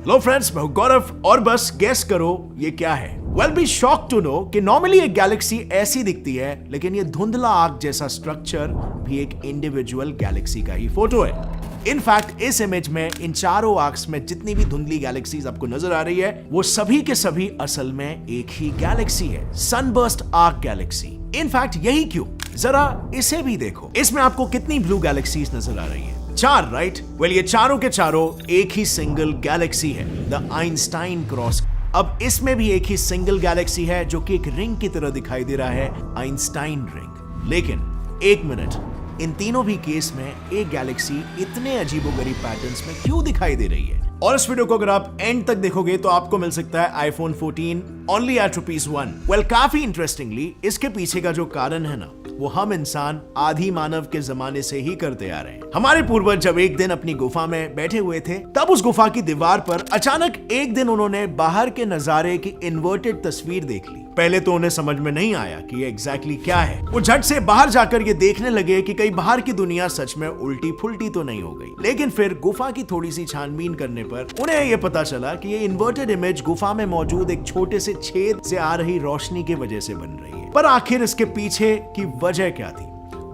Hello friends, मैं हूं गौरव और बस गेस करो ये क्या है। Well be shock to know कि नॉर्मली एक गैलेक्सी ऐसी दिखती है, लेकिन ये धुंधला आग जैसा स्ट्रक्चर भी एक इंडिविजुअल गैलेक्सी का ही फोटो है। इनफैक्ट इस इमेज में इन चारों आर्क्स में जितनी भी धुंधली गैलेक्सीज आपको नजर आ रही है, वो सभी के सभी असल में एक ही गैलेक्सी है, सनबर्स्ट आर्क गैलेक्सी। इनफैक्ट यही क्यों, जरा इसे भी देखो। इसमें आपको कितनी ब्लू गैलेक्सीज नजर आ रही है? 4, राइट? वेल ये चारों के चारों एक ही सिंगल गैलेक्सी है, द आइंस्टाइन क्रॉस। अब इसमें भी एक ही सिंगल गैलेक्सी है जो कि एक रिंग की तरह दिखाई दे रहा है, आइंस्टाइन रिंग। लेकिन एक मिनट, इन तीनों भी केस में एक गैलेक्सी इतने अजीबोगरीब पैटर्न्स में क्यों दिखाई दे रही है? और इस वीडियो को अगर आप एंड तक देखोगे तो आपको मिल सकता है iPhone 14 ओनली एट ₹1। वेल काफी इंटरेस्टिंगली इसके पीछे का जो कारण है ना, वो हम इंसान आदि मानव के जमाने से ही करते आ रहे हैं। हमारे पूर्वज जब एक दिन अपनी गुफा में बैठे हुए थे, तब उस गुफा की दीवार पर अचानक एक दिन उन्होंने बाहर के नजारे की इन्वर्टेड तस्वीर देख ली। पहले तो उन्हें समझ में नहीं आया कि ये एग्जैक्टली क्या है। वो झट से बाहर जाकर ये देखने लगे कि कहीं बाहर की दुनिया सच में उल्टी फुल्टी तो नहीं हो गई। लेकिन फिर गुफा की थोड़ी सी छानबीन करने पर उन्हें ये पता चला कि ये इन्वर्टेड इमेज गुफा में मौजूद एक छोटे से छेद से आ रही रोशनी की वजह से बन रही है। पर आखिर इसके पीछे की वजह क्या थी?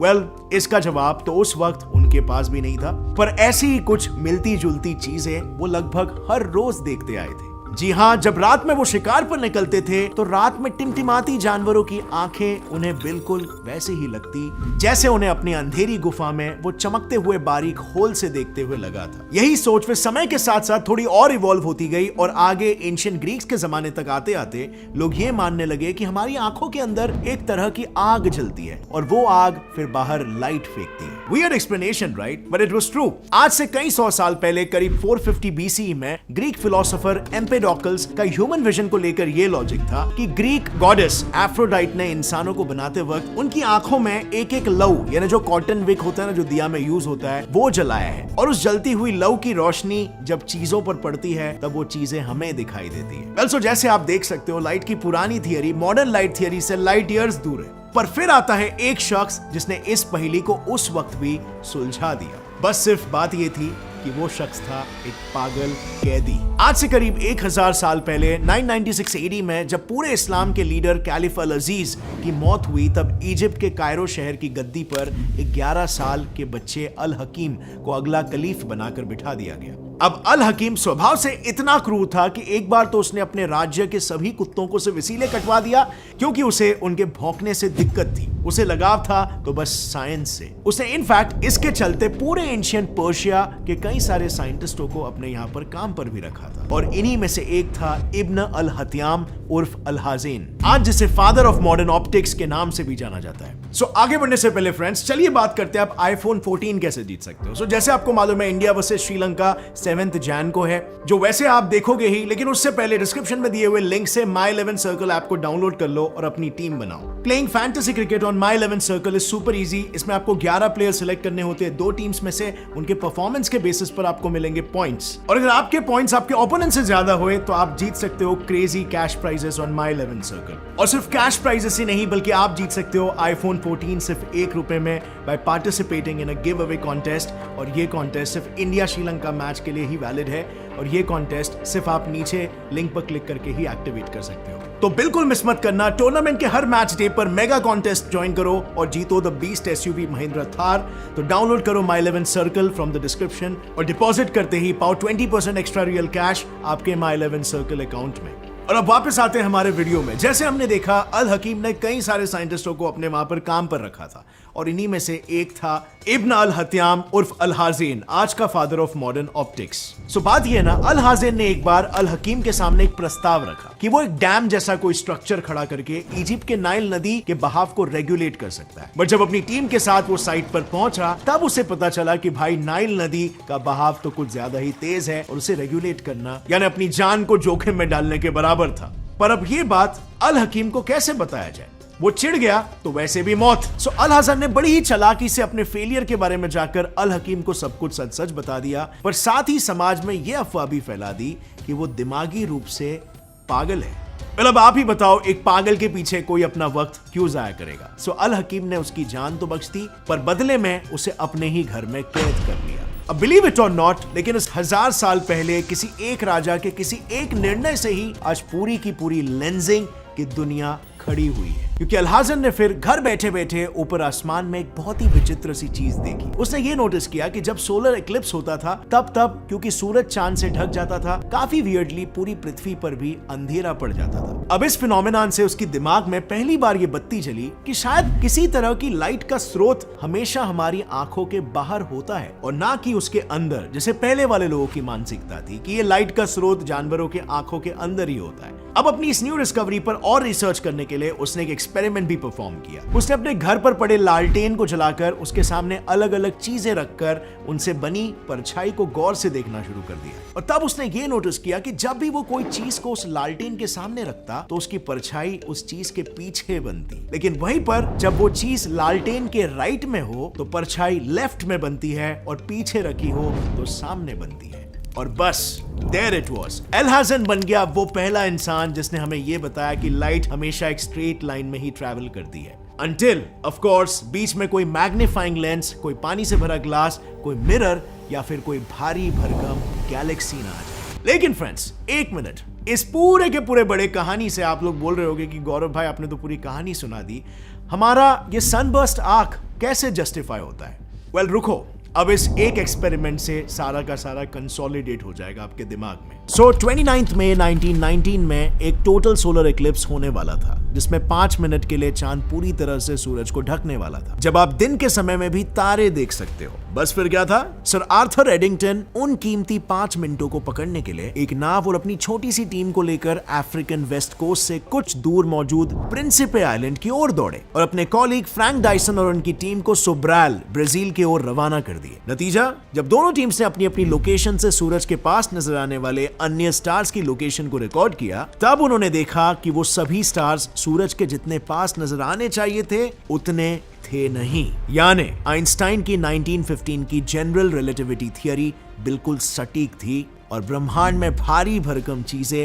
वेल, इसका जवाब तो उस वक्त उनके पास भी नहीं था, पर ऐसी ही कुछ मिलती जुलती चीजें वो लगभग हर रोज देखते आए थे। जी हाँ, जब रात में वो शिकार पर निकलते थे तो रात में टिमटिमाती जानवरों की आंखें उन्हें बिल्कुल वैसे ही लगती जैसे उन्हें अपनी अंधेरी गुफा में वो चमकते हुए बारीक होल से देखते हुए लगा था। यही सोच फिर समय के साथ साथ थोड़ी और इवॉल्व होती गई और आगे एंशिएंट ग्रीक्स के जमाने तक आते आते लोग ये मानने लगे कि हमारी आंखों के अंदर एक तरह की आग जलती है और वो आग फिर बाहर लाइट फेंकती है। Weird explanation, right? But it was true. आज से कई 100 साल पहले करीब 450 BCE में ग्रीक फिलोसोफर एम्पेडोकल्स का ह्यूमन विजन को लेकर यह लॉजिक था कि ग्रीक गॉडेस एफ्रोडाइट ने इंसानों को बनाते वक्त उनकी आंखों में एक एक लव, यानी जो कॉटन विक होता है ना, जो दिया में यूज होता है, वो जलाया है। और उस जलती हुई लव की रोशनी जब चीजों पर पड़ती है तब वो चीजें हमें दिखाई देती है। वेल सो जैसे आप देख सकते हो, लाइट की पुरानी थियरी मॉडर्न लाइट थियरी से लाइट ईयर्स दूर है। पर फिर आता है एक शख्स जिसने इस पहेली को उस वक्त भी सुलझा दिया। बस सिर्फ बात यह थी कि वो शख्स था एक पागल कैदी। आज से करीब 1000 साल पहले 996 AD में जब पूरे इस्लाम के लीडर कैलिफ अल अजीज की मौत हुई, तब इजिप्ट के कायरो शहर की गद्दी पर एक 11 साल के बच्चे अल हकीम को अगला कलीफ बनाकर बिठा दिया गया। अब अल हकीम स्वभाव से इतना क्रूर था कि एक बार तो उसने अपने राज्य के सभी कुत्तों को से वसीले कटवा दिया, क्योंकि उसे उनके भौंकने से दिक्कत थी। उसे लगाव था तो बस साइंस से। उसने इनफैक्ट इसके चलते पूरे एंशिएंट पर्शिया के कई सारे साइंटिस्टों को अपने यहाँ पर काम पर भी रखा था, और इन्हीं में से एक था इब्न अल हत्याम उर्फ अल हाज़ेन, आज जिसे फादर ऑफ मॉडर्न ऑप्टिक्स के नाम से भी जाना जाता है। सो आगे बढ़ने से पहले फ्रेंड्स, चलिए बात करते हैं आप iPhone 14 कैसे जीत सकते हो। सो जैसे आपको मालूम है, इंडिया वर्सेस श्रीलंका 7 जैन को है, जो वैसे आप देखोगे ही, लेकिन उससे पहले डिस्क्रिप्शन में दिए हुए लिंक से My 11 सर्कल ऐप को डाउनलोड कर लो और अपनी टीम बनाओ। Playing fantasy cricket on My 11 circle is super easy. इसमें आपको 11 प्लेयर सिलेक्ट करने होते हैं 2 टीम्स में से। उनके परफॉर्मेंस के बेसिस पर आपको मिलेंगे पॉइंट्स, और अगर आपके पॉइंट्स आपके ओपोनेंट से ज्यादा हुए तो आप जीत सकते हो crazy cash prices on My 11 circle. और सिर्फ कैश प्राइजेस ही नहीं, बल्कि आप जीत सकते हो iPhone 14 सिर्फ ₹1 में by participating in a give away contest. और ये कॉन्टेस्ट सिर्फ इंडिया श्रीलंका मैच के लिए ही वैलिड है, और ये कॉन्टेस्ट सिर्फ आप नीचे लिंक पर क्लिक करके ही एक्टिवेट कर सकते हो। तो बिल्कुल मिस मत करना। टूर्नामेंट के हर मैच डे पर मेगा कॉन्टेस्ट ज्वाइन करो और जीतो the beast SUV Mahindra Thar. तो डाउनलोड करो My 11 circle from the description, और डिपॉजिट करते ही पाओ 20% एक्स्ट्रा रियल कैश आपके My 11 सर्कल अकाउंट में। और अब वापस आते हैं हमारे वीडियो में। जैसे हमने देखा, अल हकीम ने कई सारे साइंटिस्टों को अपने वहां पर काम पर रखा था, और इन्हीं में से एक था इब्न अल हत्याम उर्फ अल हाज़ेन, आज का फादर ऑफ मॉडर्न ऑप्टिक्स। सो बात यह ना, अल हाज़ेन ने एक बार अल हकीम के सामने एक प्रस्ताव रखा कि वो एक डैम जैसा कोई स्ट्रक्चर खड़ा करके इजिप्ट के नाइल नदी के बहाव को रेगुलेट कर सकता है। बट जब अपनी टीम के साथ वो साइट पर पहुंचा, तब उसे पता चला कि भाई नाइल नदी का बहाव तो कुछ ज्यादा ही तेज है, और उसे रेगुलेट करना यानी अपनी जान को जोखिम में डालने के बराबर था। पर अब ये बात अल हकीम को कैसे बताया जाए? वो चिढ़ गया तो वैसे भी मौत। सो अल हाज़ेन ने बड़ी ही चालाकी से अपने फेलियर के बारे में जाकर अल हकीम को सब कुछ सच सच बता दिया, पर साथ ही समाज में यह अफवाह भी फैला दी कि वो दिमागी रूप से पागल है। अब आप ही बताओ, एक पागल के पीछे कोई अपना वक्त क्यों जाया करेगा? सो अल हकीम ने उसकी जान तो बख्श दी, पर बदले में उसे अपने ही घर में कैद कर लिया। अब बिलीव इट और नॉट, लेकिन इस 1000 साल पहले किसी एक राजा के किसी एक निर्णय से ही आज पूरी की पूरी लेंसिंग की दुनिया खड़ी हुई है। क्योंकि अल्हाज़न ने फिर घर बैठे बैठे ऊपर आसमान में एक बहुत ही विचित्र सी चीज देखी। उसने ये नोटिस किया कि जब सोलर इक्लिप्स होता था तब क्योंकि सूरज चांद से ढक जाता था, काफी वियर्डली पूरी पृथ्वी पर भी अंधेरा पड़ जाता था। अब इस फिनोमेनन से उसकी दिमाग में पहली बार ये बत्ती जली कि शायद किसी तरह की लाइट का स्रोत हमेशा हमारी आंखों के बाहर होता है और ना कि उसके अंदर, जैसे पहले वाले लोगों की मानसिकता थी कि ये लाइट का स्रोत जानवरों के आंखों के अंदर ही होता है। अब अपनी इस न्यू डिस्कवरी पर और रिसर्च करने के लिए उसने एक एक्सपेरिमेंट भी परफॉर्म किया। उसने अपने घर पर पड़े लालटेन को जलाकर उसके सामने अलग अलग चीजें रखकर उनसे बनी परछाई को गौर से देखना शुरू कर दिया। और तब उसने ये नोटिस किया कि जब भी वो कोई चीज को उस लालटेन के सामने रखता तो उसकी परछाई उस चीज के पीछे बनती, लेकिन वहीं पर जब वो चीज लालटेन के राइट में हो तो परछाई लेफ्ट में बनती है और पीछे रखी हो तो सामने बनती है। और बस देयर इट वाज, अल्हाज़न बन गया वो पहला इंसान जिसने हमें यह बताया कि लाइट हमेशा एक स्ट्रेट लाइन में ही ट्रैवल करती है, until of course बीच में कोई मैग्नीफाइंग लेंस, कोई पानी से भरा ग्लास, कोई मिरर या फिर कोई भारी भरकम गैलेक्सी ना आ जाए। लेकिन फ्रेंड्स, एक मिनट, इस पूरे के पूरे बड़े कहानी से आप लोग बोल रहे होंगे कि गौरव भाई आपने तो पूरी कहानी सुना दी, हमारा ये सनबर्स्ट आर्क कैसे जस्टिफाई होता है? वेल रुको, अब इस एक एक्सपेरिमेंट से सारा का सारा कंसोलिडेट हो जाएगा आपके दिमाग में। सो 29 मई 1919 में एक टोटल सोलर इक्लिप्स होने वाला था जिसमें 5 मिनट के लिए चांद पूरी तरह से सूरज को ढकने वाला था, जब आप दिन के समय में भी तारे देख सकते हो। बस फिर क्या था, सर आर्थर एडिंगटन उन कीमती 5 मिनटों को पकड़ने के लिए एक नाव और अपनी छोटी सी टीम को लेकर अफ्रीकन वेस्ट कोस्ट से कुछ दूर मौजूद प्रिंसिपे आइलैंड की ओर दौड़े और अपने कॉलीग फ्रैंक डायसन और उनकी टीम को सोब्राल ब्राजील की ओर रवाना कर दिए। नतीजा, जब दोनों टीम्स ने अपनी अपनी लोकेशन से सूरज के पास नजर आने वाले अन्य स्टार्स की लोकेशन को रिकॉर्ड किया, तब उन्होंने देखा कि वो सभी स्टार्स सूरज के जितने पास नजर आने चाहिए थे उतने थे नहीं। यानी आइंस्टाइन की 1915 की जनरल रिलेटिविटी थियरी बिल्कुल सटीक थी और ब्रह्मांड में भारी भरकम चीजें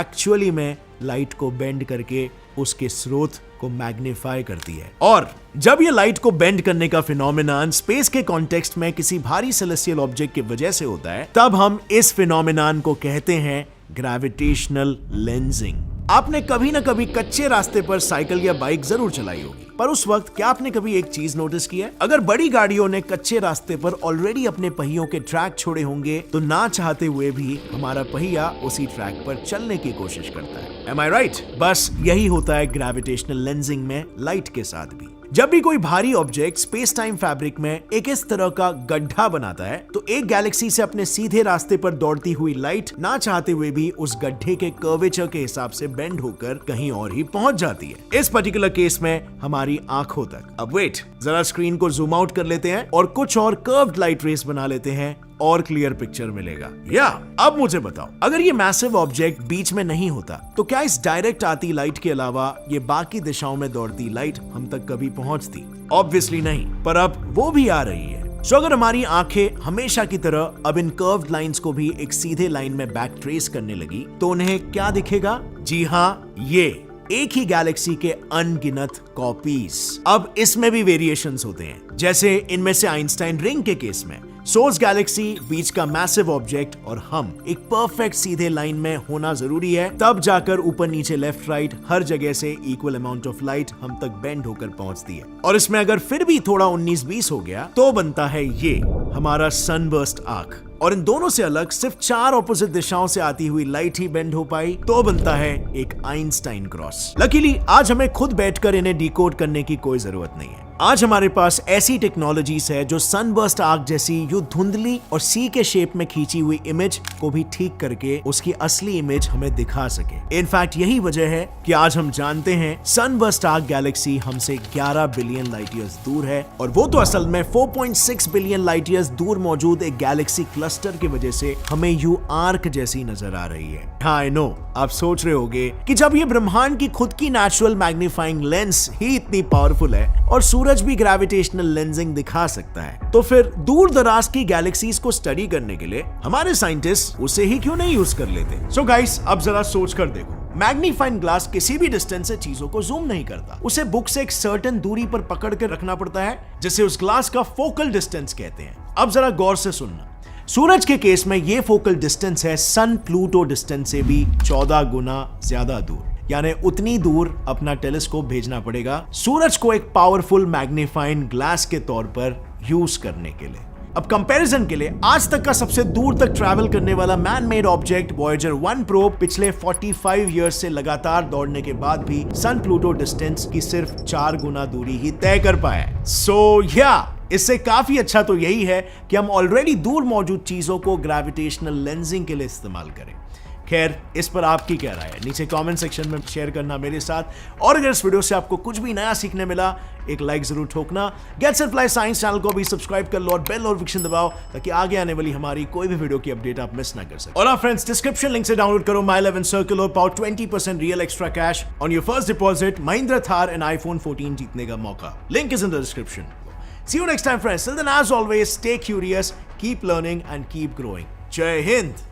एक्चुअली में लाइट को बेंड करके उसके स्रोत को मैग्नीफाई करती है। और जब ये लाइट को बेंड करने का फिनोमेनन स्पेस के कॉन्टेक्स्ट में किसी भारी सेलेस्टियल ऑब्जेक्ट की वजह से होता है, तब हम इस फिनोमेनन को कहते हैं ग्रेविटेशनल लेंसिंग। आपने कभी ना कभी कच्चे रास्ते पर साइकिल या बाइक जरूर चलाई होगी, पर उस वक्त क्या आपने कभी एक चीज नोटिस की है? अगर बड़ी गाड़ियों ने कच्चे रास्ते पर ऑलरेडी अपने पहियों के ट्रैक छोड़े होंगे तो ना चाहते हुए भी हमारा पहिया उसी ट्रैक पर चलने की कोशिश करता है। Am I right? बस यही होता है ग्रेविटेशनल लेंसिंग में लाइट के साथ भी। जब भी कोई भारी ऑब्जेक्ट स्पेस टाइम फैब्रिक में एक इस तरह का गड्ढा बनाता है तो एक गैलेक्सी से अपने सीधे रास्ते पर दौड़ती हुई लाइट ना चाहते हुए भी उस गड्ढे के कर्वेचर के हिसाब से बेंड होकर कहीं और ही पहुंच जाती है, इस पर्टिकुलर केस में हमारी आंखों तक। अब वेट, जरा स्क्रीन को जूम आउट कर लेते हैं और कुछ और कर्व्ड लाइट रेस बना लेते हैं और क्लियर पिक्चर मिलेगा। या अब मुझे बताओ, अगर ये मैसिव ऑब्जेक्ट बीच में नहीं होता तो क्या इस डायरेक्ट आती लाइट के अलावा ये बाकी दिशाओं में दौड़ती लाइट हम तक कभी पहुंचती? ऑब्वियसली नहीं, पर अब वो भी आ रही है। सो अगर हमारी आंखें हमेशा की तरह अब इन कर्व्ड लाइंस को भी एक सीधे लाइन में बैक ट्रेस करने लगी तो उन्हें क्या दिखेगा? जी हाँ, ये एक ही गैलेक्सी के अनगिनत कॉपीज। अब इसमें भी वेरिएशंस होते हैं, जैसे इनमें से आइंस्टाइन रिंग के केस में सोर्स गैलेक्सी, बीच का मैसिव ऑब्जेक्ट और हम एक परफेक्ट सीधे लाइन में होना जरूरी है, तब जाकर ऊपर नीचे लेफ्ट राइट हर जगह से इक्वल अमाउंट ऑफ लाइट हम तक बेंड होकर पहुंचती है। और इसमें अगर फिर भी थोड़ा 19-20 हो गया तो बनता है ये हमारा सनबर्स्ट आर्क। और इन दोनों से अलग सिर्फ 4 ऑपोजिट दिशाओं से आती हुई लाइट ही बेंड हो पाई तो बनता है एक आइंस्टाइन क्रॉस। लकीली आज हमें खुद बैठकर इन्हें डिकोड करने की कोई जरूरत नहीं है। आज हमारे पास ऐसी टेक्नोलॉजीज है जो सनबर्स्ट आर्क जैसी यूं धुंधली और सी के शेप में खींची हुई इमेज को भी ठीक करके उसकी असली इमेज हमें दिखा सके। इनफैक्ट यही वजह है कि आज हम जानते हैं सनबर्स्ट आर्क गैलेक्सी हमसे 11 बिलियन लाइट ईयर्स दूर है, और वो तो असल में 4.6 बिलियन लाइट ईयर्स दूर मौजूद एक गैलेक्सी क्लस्टर की वजह से हमें यू आर्क जैसी नजर आ रही है। हाँ, आई नो, आप सोच रहे होंगे कि जब ये ब्रह्मांड की खुद की नेचुरल मैग्नीफाइंग लेंस ही इतनी पावरफुल है और सूरज भी ग्रेविटेशनल लेंसिंग दिखा सकता है, तो फिर दूर दराज की गैलेक्सीज को स्टडी करने के लिए हमारे साइंटिस्ट उसे ही क्यों नहीं यूज कर लेते? सो गाइस, अब जरा सोच कर देखो, मैग्नीफाइंग ग्लास किसी भी डिस्टेंस से चीजों को जूम नहीं करता, उसे बुक से एक सर्टेन दूरी पर पकड़ के रखना पड़ता है, जिसे उस ग्लास का फोकल डिस्टेंस कहते हैं। अब जरा गौर से सुनना, सूरज के केस में ये फोकल डिस्टेंस है सन प्लूटो डिस्टेंस से भी 14 गुना ज्यादा दूर, यानी उतनी दूर अपना टेलीस्कोप भेजना पड़ेगा सूरज को एक पावरफुल मैग्नीफाइंग ग्लास के तौर पर यूज करने के लिए। अब कंपैरिजन के लिए आज तक का सबसे दूर तक ट्रैवल करने वाला man made object Voyager 1 probe पिछले 45 इयर्स से लगातार दौड़ने के बाद भी सन प्लूटो डिस्टेंस की सिर्फ 4 गुना दूरी ही तय कर पाया। सो इससे काफी अच्छा तो यही है कि हम ऑलरेडी दूर मौजूद चीजों को ग्रेविटेशनल लेंसिंग के लिए इस्तेमाल करें। खैर, इस पर आपकी क्या राय है नीचे कमेंट सेक्शन में शेयर करना मेरे साथ। और अगर इस वीडियो से आपको कुछ भी नया सीखने मिला, एक लाइक जरूर ठोकना। Gates and fly science channel को भी सब्सक्राइब कर लो और बेल नोटिफिकेशन दबाओ ताकि आगे आने वाली हमारी कोई भी वीडियो की अपडेट आप मिस ना कर सके। और फ्रेंड्स, डिस्क्रिप्शन लिंक से डाउनलोड करो माई 11 सर्कल और पाओ 20% real extra cash on your first deposit. Mahindra Thar and iPhone 14 जीतने का मौका, link is in the description. See you next time, friends. Till then, as always, stay curious, keep learning, and keep growing. Jai Hind!